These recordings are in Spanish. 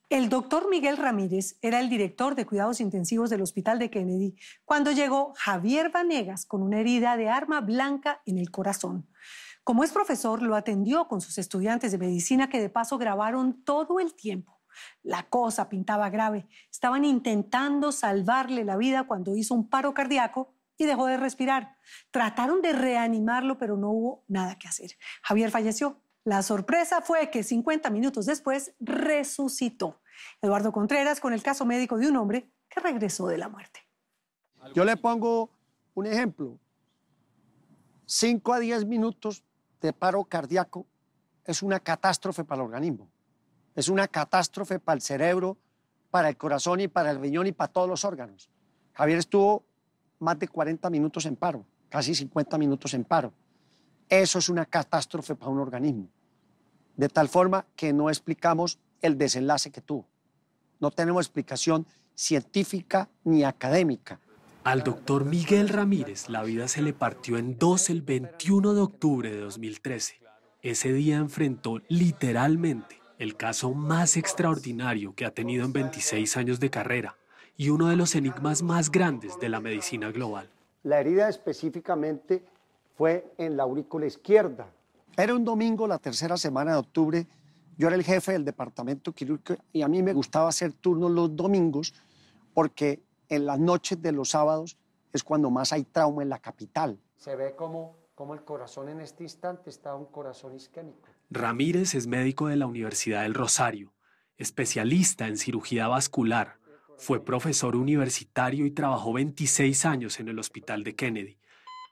El doctor Miguel Ramírez era el director de cuidados intensivos del Hospital de Kennedy cuando llegó Javier Vanegas con una herida de arma blanca en el corazón. Como es profesor, lo atendió con sus estudiantes de medicina que de paso grabaron todo el tiempo. La cosa pintaba grave. Estaban intentando salvarle la vida cuando hizo un paro cardíaco y dejó de respirar. Trataron de reanimarlo, pero no hubo nada que hacer. Javier falleció. La sorpresa fue que 50 minutos después resucitó. Eduardo Contreras con el caso médico de un hombre que regresó de la muerte. Yo le pongo un ejemplo. 5 a 10 minutos de paro cardíaco es una catástrofe para el organismo. Es una catástrofe para el cerebro, para el corazón y para el riñón y para todos los órganos. Javier estuvo más de 40 minutos en paro, casi 50 minutos en paro. Eso es una catástrofe para un organismo. De tal forma que no explicamos el desenlace que tuvo. No tenemos explicación científica ni académica. Al doctor Miguel Ramírez la vida se le partió en dos el 21 de octubre de 2013. Ese día enfrentó literalmente el caso más extraordinario que ha tenido en 26 años de carrera y uno de los enigmas más grandes de la medicina global. La herida específicamente fue en la aurícula izquierda. Era un domingo, la tercera semana de octubre. Yo era el jefe del departamento quirúrgico y a mí me gustaba hacer turnos los domingos porque en las noches de los sábados es cuando más hay trauma en la capital. Se ve como el corazón en este instante está un corazón isquémico. Ramírez es médico de la Universidad del Rosario, especialista en cirugía vascular. Fue profesor universitario y trabajó 26 años en el Hospital de Kennedy,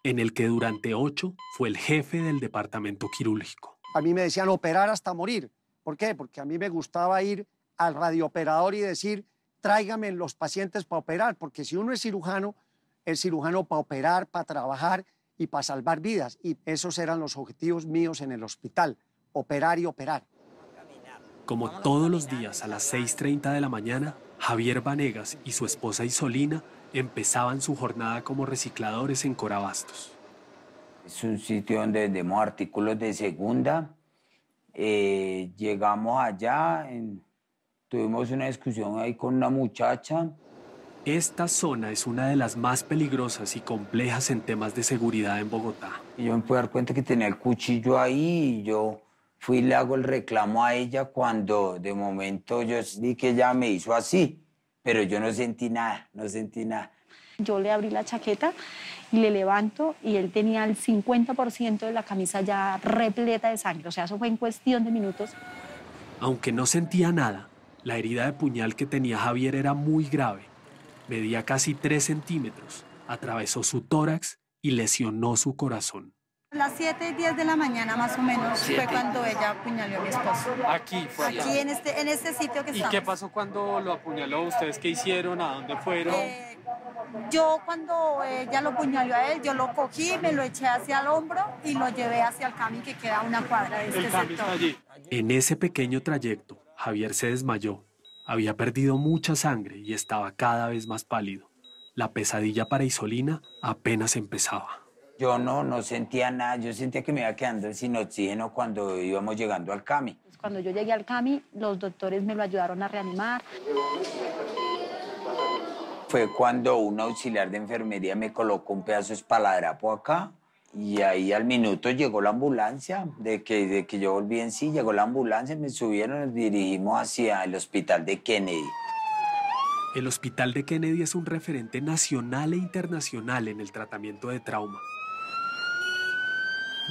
en el que durante 8 fue el jefe del departamento quirúrgico. A mí me decían operar hasta morir. ¿Por qué? Porque a mí me gustaba ir al radiooperador y decir, tráigame los pacientes para operar, porque si uno es cirujano para operar, para trabajar y para salvar vidas. Y esos eran los objetivos míos en el hospital, operar y operar. Como todos los días a las 6:30 de la mañana, Javier Vanegas y su esposa Isolina empezaban su jornada como recicladores en Corabastos. Es un sitio donde vendemos artículos de segunda. Llegamos allá, tuvimos una discusión ahí con una muchacha. Esta zona es una de las más peligrosas y complejas en temas de seguridad en Bogotá. Y yo me pude dar cuenta que tenía el cuchillo ahí y yo fui y le hago el reclamo a ella cuando de momento yo vi que ella me hizo así, pero yo no sentí nada, no sentí nada. Yo le abrí la chaqueta y le levanto y él tenía el 50% de la camisa ya repleta de sangre. O sea, eso fue en cuestión de minutos. Aunque no sentía nada, la herida de puñal que tenía Javier era muy grave. Medía casi 3 centímetros, atravesó su tórax y lesionó su corazón. A las 7:10 de la mañana más o menos fue cuando ella apuñaló a mi esposo. Aquí fue. Aquí en este sitio que estamos. ¿Y qué pasó cuando lo apuñaló? ¿Ustedes qué hicieron? ¿A dónde fueron? Yo cuando ella lo apuñaló a él, yo lo cogí, me lo eché hacia el hombro y lo llevé hacia el CAMI que queda a una cuadra de este El CAMI sector. está allí. En ese pequeño trayecto, Javier se desmayó. Había perdido mucha sangre y estaba cada vez más pálido. La pesadilla para Isolina apenas empezaba. Yo no sentía nada, yo sentía que me iba quedando sin oxígeno cuando íbamos llegando al CAMI. Cuando yo llegué al CAMI, los doctores me lo ayudaron a reanimar. Fue cuando un auxiliar de enfermería me colocó un pedazo de espaladrapo acá y ahí al minuto llegó la ambulancia. De que yo volví en sí, llegó la ambulancia, me subieron y nos dirigimos hacia el hospital de Kennedy. El Hospital de Kennedy es un referente nacional e internacional en el tratamiento de trauma.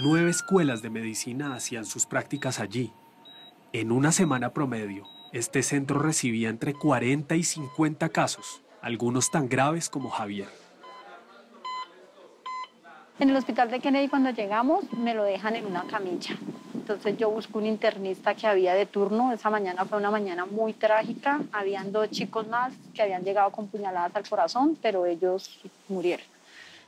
9 escuelas de medicina hacían sus prácticas allí. En una semana promedio, este centro recibía entre 40 y 50 casos, algunos tan graves como Javier. En el hospital de Kennedy cuando llegamos me lo dejan en una camilla. Entonces yo busco un internista que había de turno. Esa mañana fue una mañana muy trágica. Habían 2 chicos más que habían llegado con puñaladas al corazón, pero ellos murieron.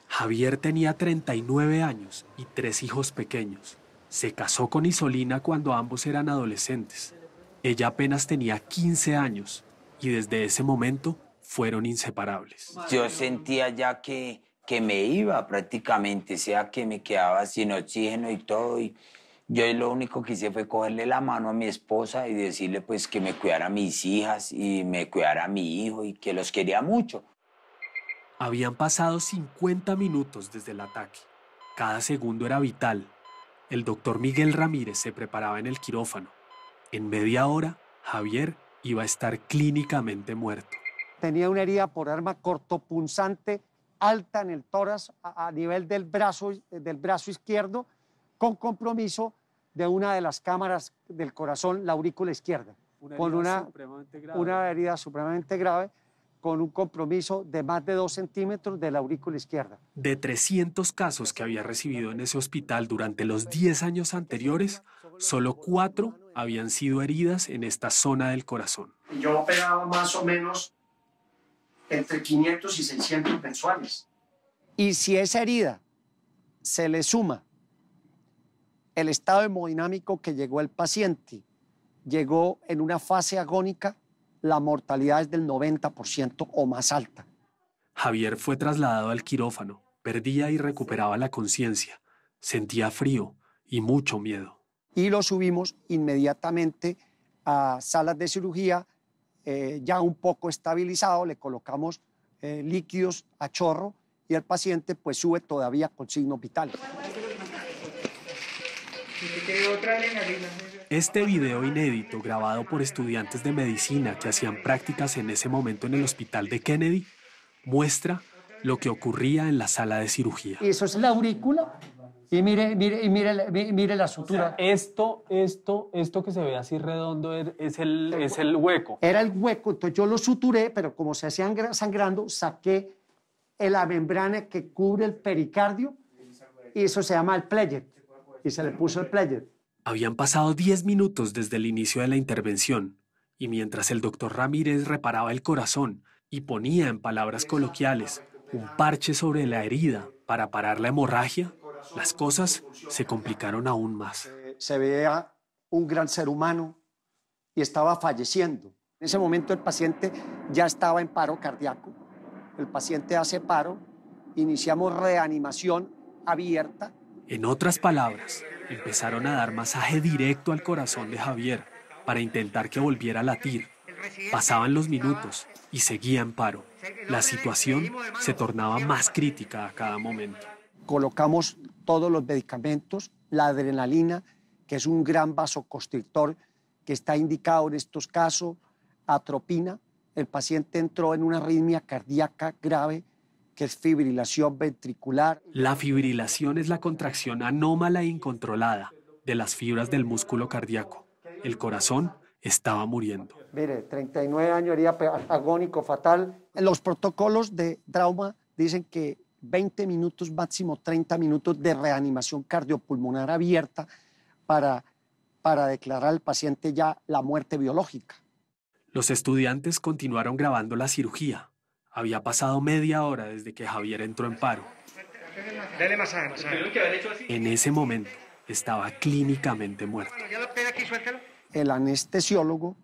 Javier tenía 39 años y 3 hijos pequeños. Se casó con Isolina cuando ambos eran adolescentes. Ella apenas tenía 15 años y desde ese momento fueron inseparables. Yo sentía ya que me iba prácticamente, o sea, que me quedaba sin oxígeno y todo. Yo lo único que hice fue cogerle la mano a mi esposa y decirle pues que me cuidara a mis hijas y me cuidara a mi hijo y que los quería mucho. Habían pasado 50 minutos desde el ataque. Cada segundo era vital. El doctor Miguel Ramírez se preparaba en el quirófano. En media hora, Javier iba a estar clínicamente muerto. Tenía una herida por arma cortopunzante alta en el tórax a nivel del brazo izquierdo, con compromiso de una de las cámaras del corazón, la aurícula izquierda, con una herida supremamente grave, con un compromiso de más de 2 centímetros de la aurícula izquierda. De 300 casos que había recibido en ese hospital durante los 10 años anteriores, solo 4 habían sido heridas en esta zona del corazón. Yo operaba más o menos entre 500 y 600 mensuales. Y si esa herida se le suma el estado hemodinámico que llegó el paciente, llegó en una fase agónica, la mortalidad es del 90% o más alta. Javier fue trasladado al quirófano, perdía y recuperaba la conciencia, sentía frío y mucho miedo. Y lo subimos inmediatamente a salas de cirugía, ya un poco estabilizado, le colocamos líquidos a chorro y el paciente pues sube todavía con signos vitales. Este video inédito, grabado por estudiantes de medicina que hacían prácticas en ese momento en el hospital de Kennedy, muestra lo que ocurría en la sala de cirugía. Y eso es la aurícula. Y mire la sutura. Esto que se ve así redondo es el hueco. Era el hueco, entonces yo lo suturé, pero como se hacían sangrando, saqué la membrana que cubre el pericardio y eso se llama el platelet. Y se le puso el platelet. Habían pasado 10 minutos desde el inicio de la intervención y mientras el doctor Ramírez reparaba el corazón y ponía en palabras coloquiales un parche sobre la herida para parar la hemorragia, las cosas se complicaron aún más. Se veía un gran ser humano y estaba falleciendo. En ese momento el paciente ya estaba en paro cardíaco. El paciente hace paro, iniciamos reanimación abierta. En otras palabras, empezaron a dar masaje directo al corazón de Javier para intentar que volviera a latir. Pasaban los minutos y seguía en paro. La situación se tornaba más crítica a cada momento. Colocamos todos los medicamentos, la adrenalina, que es un gran vasoconstrictor que está indicado en estos casos, atropina. El paciente entró en una arritmia cardíaca grave, que es fibrilación ventricular. La fibrilación es la contracción anómala e incontrolada de las fibras del músculo cardíaco. El corazón estaba muriendo. Mire, 39 años, herida agónico, fatal. Los protocolos de trauma dicen que 20 minutos, máximo 30 minutos de reanimación cardiopulmonar abierta para declarar al paciente ya la muerte biológica. Los estudiantes continuaron grabando la cirugía. Había pasado media hora desde que Javier entró en paro. En ese momento estaba clínicamente muerto. El anestesiólogo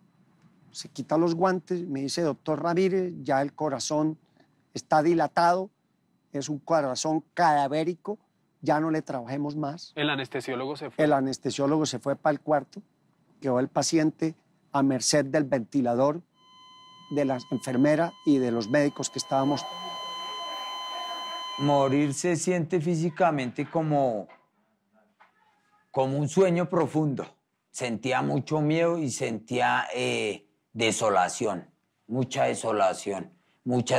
se quita los guantes, me dice, doctor Ramírez, ya el corazón está dilatado, es un corazón cadavérico, ya no le trabajemos más. El anestesiólogo se fue. El anestesiólogo se fue para el cuarto, quedó el paciente a merced del ventilador, de la enfermera y de los médicos que estábamos. Morir se siente físicamente como un sueño profundo. Sentía mucho miedo y sentía desolación, mucha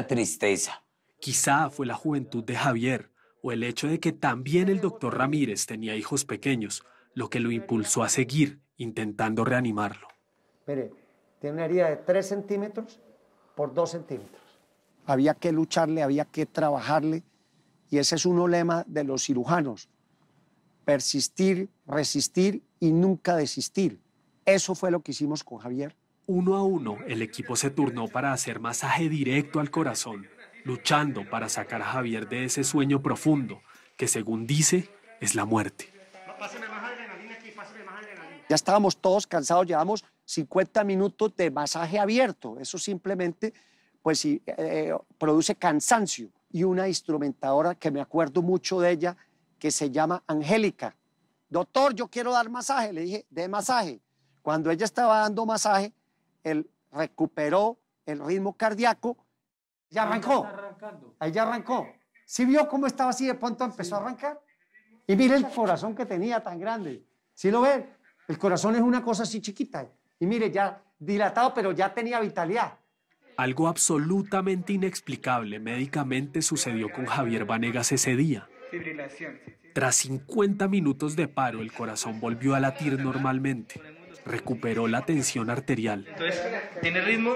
tristeza. Quizá fue la juventud de Javier o el hecho de que también el doctor Ramírez tenía hijos pequeños lo que lo impulsó a seguir intentando reanimarlo. Mire, tiene una herida de 3 centímetros por 2 centímetros. Había que lucharle, había que trabajarle, y ese es un lema de los cirujanos: persistir, resistir y nunca desistir. Eso fue lo que hicimos con Javier. 1 a 1, el equipo se turnó para hacer masaje directo al corazón, luchando para sacar a Javier de ese sueño profundo, que según dice, es la muerte. Ya estábamos todos cansados, llevamos 50 minutos de masaje abierto. Eso simplemente pues, produce cansancio. Y una instrumentadora que me acuerdo mucho de ella, que se llama Angélica, doctor, yo quiero dar masaje. Le dije, dé masaje. Cuando ella estaba dando masaje, él recuperó el ritmo cardíaco. Ya arrancó. Ahí ya arrancó. ¿Sí vio cómo estaba así de pronto empezó a arrancar? Y mire el corazón que tenía tan grande. ¿Sí lo ven? El corazón es una cosa así chiquita. Y mire, ya dilatado, pero ya tenía vitalidad. Algo absolutamente inexplicable médicamente sucedió con Javier Vanegas ese día. Tras 50 minutos de paro, el corazón volvió a latir normalmente. Recuperó la tensión arterial. Entonces, ¿tiene ritmo?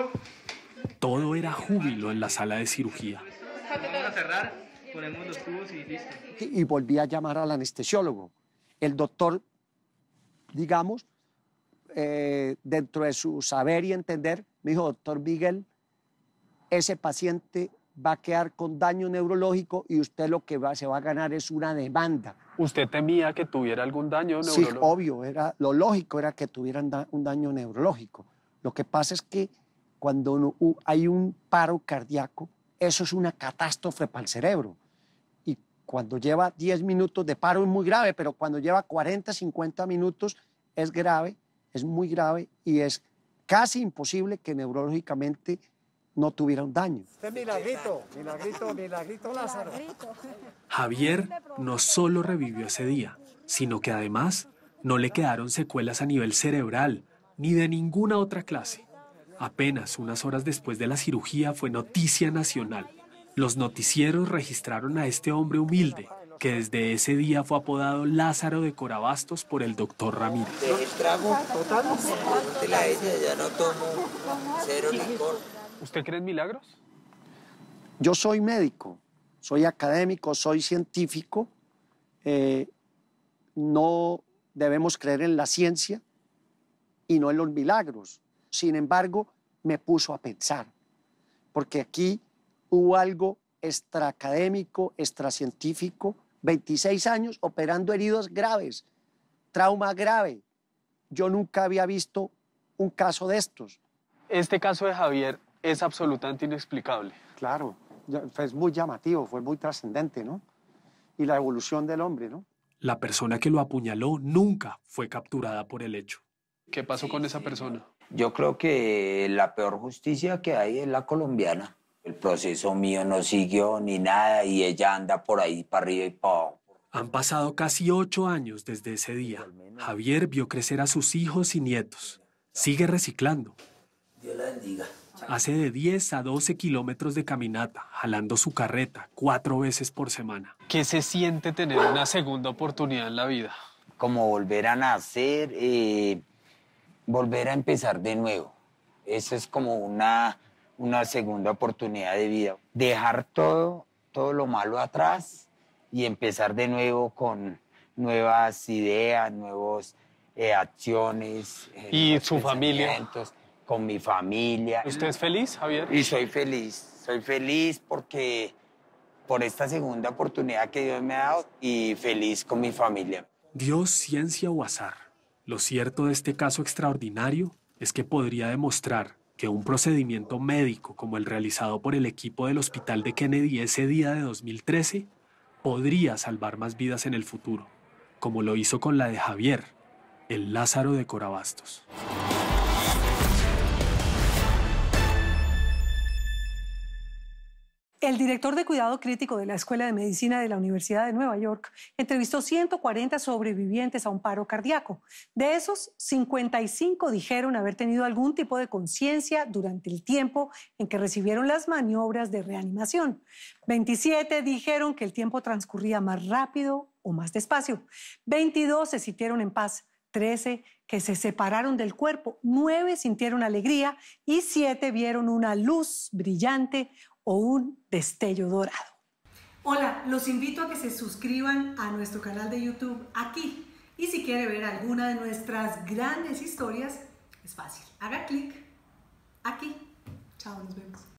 Todo era júbilo en la sala de cirugía. Vamos a cerrar, ponemos los tubos y listo. Y volví a llamar al anestesiólogo. El doctor, digamos, dentro de su saber y entender, me dijo, doctor Miguel, ese paciente va a quedar con daño neurológico y usted lo que se va a ganar es una demanda. ¿Usted temía que tuviera algún daño Sí, neurológico? obvio, lo lógico era que tuvieran un daño neurológico. Lo que pasa es que cuando hay un paro cardíaco, eso es una catástrofe para el cerebro. Y cuando lleva 10 minutos de paro es muy grave, pero cuando lleva 40, 50 minutos es grave, es muy grave y es casi imposible que neurológicamente no tuviera un daño. Milagrito Lázaro. Javier no solo revivió ese día, sino que además no le quedaron secuelas a nivel cerebral ni de ninguna otra clase. Apenas unas horas después de la cirugía fue noticia nacional. Los noticieros registraron a este hombre humilde, que desde ese día fue apodado Lázaro de Corabastos por el doctor Ramírez. El trago total, pregúntele a ella, ya no tomo cero licor. ¿Usted cree en milagros? Yo soy médico, soy académico, soy científico. No debemos creer en la ciencia y no en los milagros. Sin embargo, me puso a pensar, porque aquí hubo algo extraacadémico, extracientífico, 26 años operando heridos graves, trauma grave. Yo nunca había visto un caso de estos. Este caso de Javier es absolutamente inexplicable. Claro, fue muy llamativo, fue muy trascendente, ¿no? Y la evolución del hombre, ¿no? La persona que lo apuñaló nunca fue capturada por el hecho. ¿Qué pasó con esa persona? Yo creo que la peor justicia que hay es la colombiana. El proceso mío no siguió ni nada y ella anda por ahí para arriba y para abajo. Han pasado casi 8 años desde ese día. Javier vio crecer a sus hijos y nietos. Sigue reciclando. Dios la bendiga. Hace de 10 a 12 kilómetros de caminata, jalando su carreta 4 veces por semana. ¿Qué se siente tener una segunda oportunidad en la vida? Como volver a nacer, volver a empezar de nuevo. Eso es como una segunda oportunidad de vida. Dejar todo lo malo atrás y empezar de nuevo con nuevas ideas, nuevas acciones. ¿Y su familia? Con mi familia. ¿Usted es feliz, Javier? Y soy feliz porque por esta segunda oportunidad que Dios me ha dado y feliz con mi familia. Dios, ciencia o azar. Lo cierto de este caso extraordinario es que podría demostrar que un procedimiento médico como el realizado por el equipo del Hospital de Kennedy ese día de 2013 podría salvar más vidas en el futuro, como lo hizo con la de Javier, el Lázaro de Corabastos. El director de cuidado crítico de la Escuela de Medicina de la Universidad de Nueva York entrevistó 140 sobrevivientes a un paro cardíaco. De esos, 55 dijeron haber tenido algún tipo de conciencia durante el tiempo en que recibieron las maniobras de reanimación. 27 dijeron que el tiempo transcurría más rápido o más despacio. 22 se sintieron en paz. 13 que se separaron del cuerpo. 9 sintieron alegría y 7 vieron una luz brillante o un destello dorado. Hola, los invito a que se suscriban a nuestro canal de YouTube aquí. Y si quiere ver alguna de nuestras grandes historias, es fácil. Haga clic aquí. Chao, nos vemos.